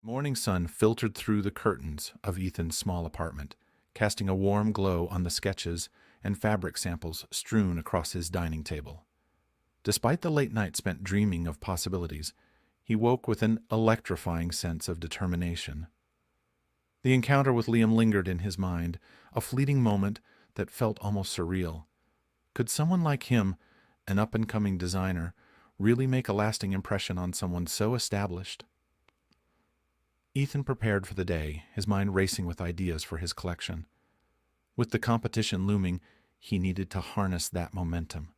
Morning sun filtered through the curtains of Ethan's small apartment, casting a warm glow on the sketches and fabric samples strewn across his dining table. Despite the late night spent dreaming of possibilities, he woke with an electrifying sense of determination. The encounter with Liam lingered in his mind, a fleeting moment that felt almost surreal. Could someone like him, an up-and-coming designer, really make a lasting impression on someone so established? Ethan prepared for the day, his mind racing with ideas for his collection. With the competition looming, he needed to harness that momentum.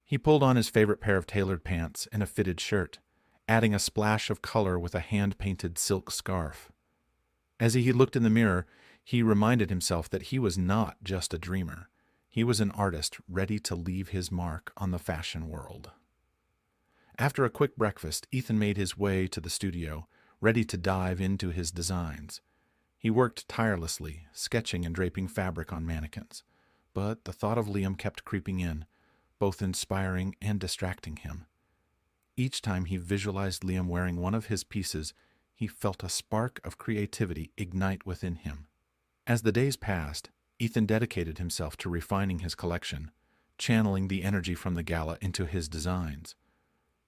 He pulled on his favorite pair of tailored pants and a fitted shirt, adding a splash of color with a hand-painted silk scarf. As he looked in the mirror, he reminded himself that he was not just a dreamer. He was an artist ready to leave his mark on the fashion world. After a quick breakfast, Ethan made his way to the studio, ready to dive into his designs. He worked tirelessly, sketching and draping fabric on mannequins, but the thought of Liam kept creeping in, both inspiring and distracting him. Each time he visualized Liam wearing one of his pieces, he felt a spark of creativity ignite within him. As the days passed, Ethan dedicated himself to refining his collection, channeling the energy from the gala into his designs.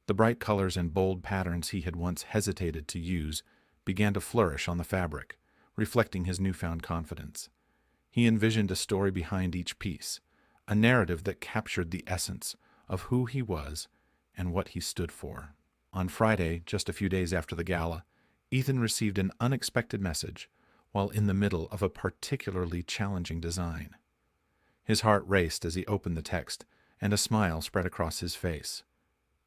The bright colors and bold patterns he had once hesitated to use began to flourish on the fabric, reflecting his newfound confidence. He envisioned a story behind each piece, a narrative that captured the essence of who he was and what he stood for. On Friday, just a few days after the gala, Ethan received an unexpected message while in the middle of a particularly challenging design. His heart raced as he opened the text, and a smile spread across his face.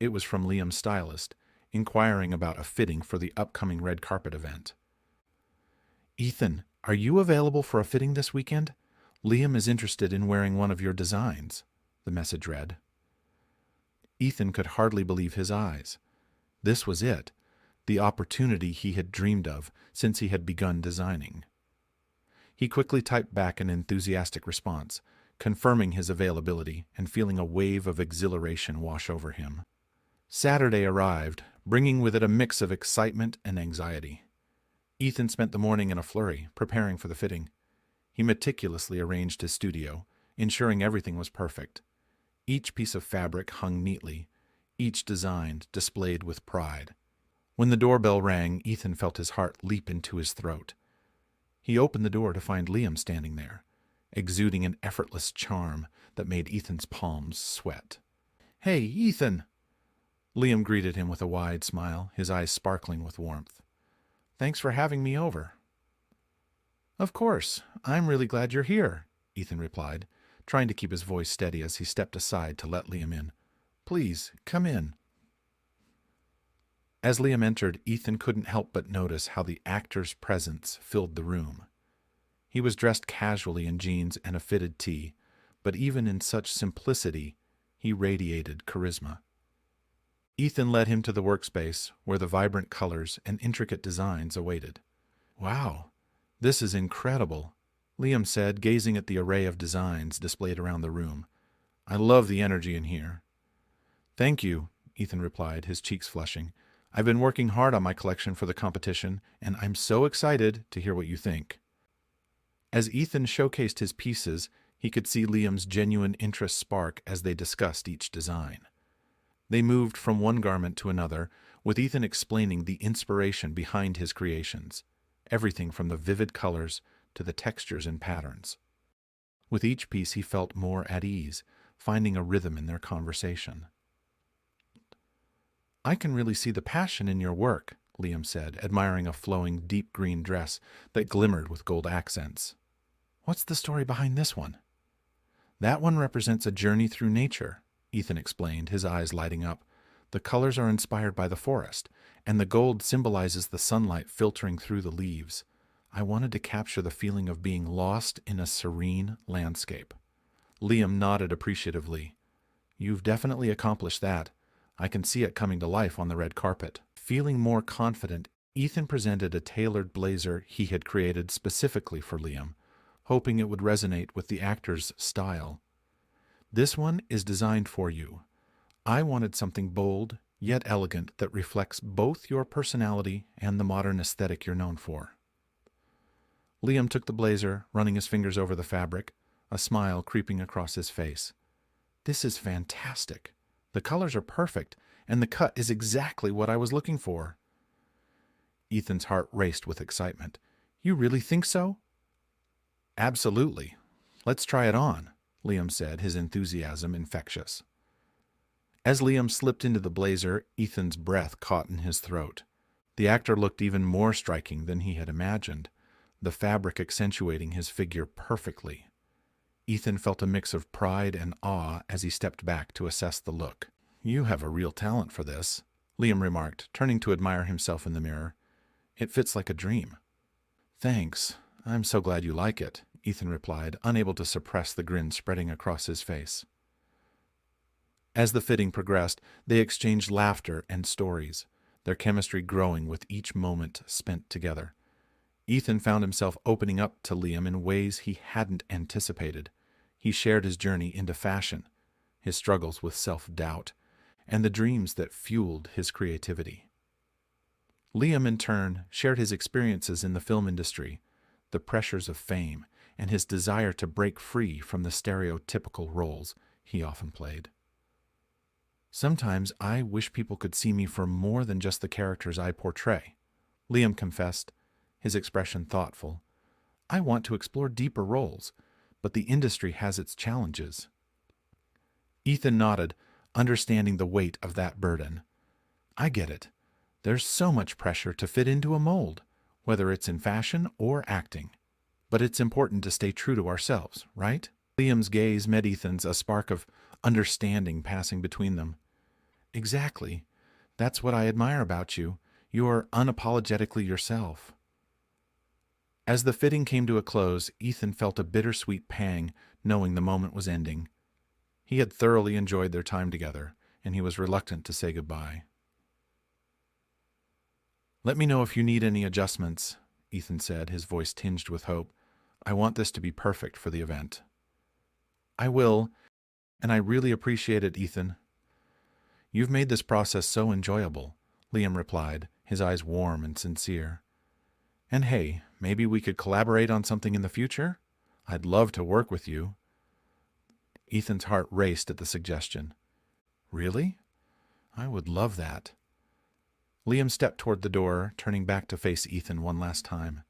It was from Liam's stylist, inquiring about a fitting for the upcoming red carpet event. "Ethan, are you available for a fitting this weekend? Liam is interested in wearing one of your designs," the message read. Ethan could hardly believe his eyes. This was it, the opportunity he had dreamed of since he had begun designing. He quickly typed back an enthusiastic response, confirming his availability and feeling a wave of exhilaration wash over him. Saturday arrived, bringing with it a mix of excitement and anxiety. Ethan spent the morning in a flurry, preparing for the fitting. He meticulously arranged his studio, ensuring everything was perfect. Each piece of fabric hung neatly, each design displayed with pride. When the doorbell rang, Ethan felt his heart leap into his throat. He opened the door to find Liam standing there, exuding an effortless charm that made Ethan's palms sweat. "Hey, Ethan!" Liam greeted him with a wide smile, his eyes sparkling with warmth. "Thanks for having me over." "Of course. I'm really glad you're here," Ethan replied, trying to keep his voice steady as he stepped aside to let Liam in. "Please, come in." As Liam entered, Ethan couldn't help but notice how the actor's presence filled the room. He was dressed casually in jeans and a fitted tee, but even in such simplicity, he radiated charisma. Ethan led him to the workspace, where the vibrant colors and intricate designs awaited. "Wow, this is incredible," Liam said, gazing at the array of designs displayed around the room. "I love the energy in here." "Thank you," Ethan replied, his cheeks flushing. "I've been working hard on my collection for the competition, and I'm so excited to hear what you think." As Ethan showcased his pieces, he could see Liam's genuine interest spark as they discussed each design. They moved from one garment to another, with Ethan explaining the inspiration behind his creations, everything from the vivid colors to the textures and patterns. With each piece he felt more at ease, finding a rhythm in their conversation. "I can really see the passion in your work," Liam said, admiring a flowing deep green dress that glimmered with gold accents. "What's the story behind this one?" "That one represents a journey through nature," Ethan explained, his eyes lighting up. "The colors are inspired by the forest, and the gold symbolizes the sunlight filtering through the leaves. I wanted to capture the feeling of being lost in a serene landscape." Liam nodded appreciatively. "You've definitely accomplished that. I can see it coming to life on the red carpet." Feeling more confident, Ethan presented a tailored blazer he had created specifically for Liam, hoping it would resonate with the actor's style. "This one is designed for you. I wanted something bold, yet elegant, that reflects both your personality and the modern aesthetic you're known for. Liam took the blazer, running his fingers over the fabric, a smile creeping across his face. This is fantastic. The colors are perfect, and the cut is exactly what I was looking for. Ethan's heart raced with excitement. You really think so? Absolutely. Let's try it on, Liam said, his enthusiasm infectious. As Liam slipped into the blazer, Ethan's breath caught in his throat. The actor looked even more striking than he had imagined, the fabric accentuating his figure perfectly. Ethan felt a mix of pride and awe as he stepped back to assess the look. You have a real talent for this, Liam remarked, turning to admire himself in the mirror. It fits like a dream. Thanks. I'm so glad you like it, Ethan replied, unable to suppress the grin spreading across his face. As the fitting progressed, they exchanged laughter and stories, their chemistry growing with each moment spent together. Ethan found himself opening up to Liam in ways he hadn't anticipated. He shared his journey into fashion, his struggles with self-doubt, and the dreams that fueled his creativity. Liam, in turn, shared his experiences in the film industry, the pressures of fame, and his desire to break free from the stereotypical roles he often played. Sometimes I wish people could see me for more than just the characters I portray, Liam confessed, his expression thoughtful. I want to explore deeper roles, but the industry has its challenges. Ethan nodded, understanding the weight of that burden. I get it. There's so much pressure to fit into a mold, whether it's in fashion or acting. But it's important to stay true to ourselves, right? Liam's gaze met Ethan's, a spark of understanding passing between them. Exactly. That's what I admire about you. You're unapologetically yourself. As the fitting came to a close, Ethan felt a bittersweet pang, knowing the moment was ending. He had thoroughly enjoyed their time together, and he was reluctant to say goodbye. Let me know if you need any adjustments, Ethan said, his voice tinged with hope. I want this to be perfect for the event. I will, and I really appreciate it, Ethan. You've made this process so enjoyable, Liam replied, his eyes warm and sincere. And hey, maybe we could collaborate on something in the future? I'd love to work with you. Ethan's heart raced at the suggestion. Really? I would love that. Liam stepped toward the door, turning back to face Ethan one last time.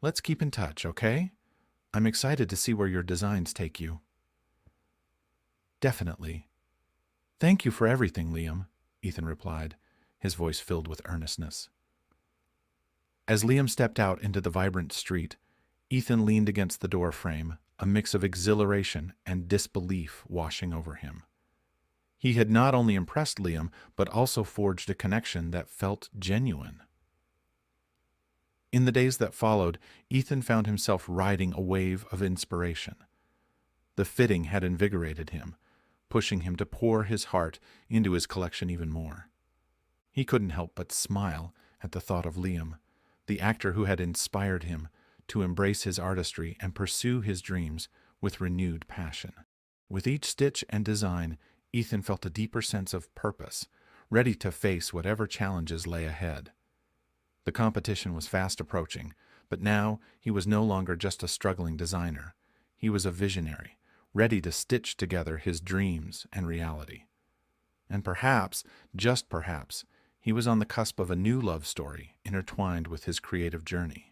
Let's keep in touch, okay? I'm excited to see where your designs take you. Definitely. Thank you for everything, Liam, Ethan replied, his voice filled with earnestness. As Liam stepped out into the vibrant street, Ethan leaned against the door frame, a mix of exhilaration and disbelief washing over him. He had not only impressed Liam, but also forged a connection that felt genuine. In the days that followed, Ethan found himself riding a wave of inspiration. The fitting had invigorated him, pushing him to pour his heart into his collection even more. He couldn't help but smile at the thought of Liam, the actor who had inspired him to embrace his artistry and pursue his dreams with renewed passion. With each stitch and design, Ethan felt a deeper sense of purpose, ready to face whatever challenges lay ahead. The competition was fast approaching, but now he was no longer just a struggling designer. He was a visionary, ready to stitch together his dreams and reality. And perhaps, just perhaps, he was on the cusp of a new love story intertwined with his creative journey.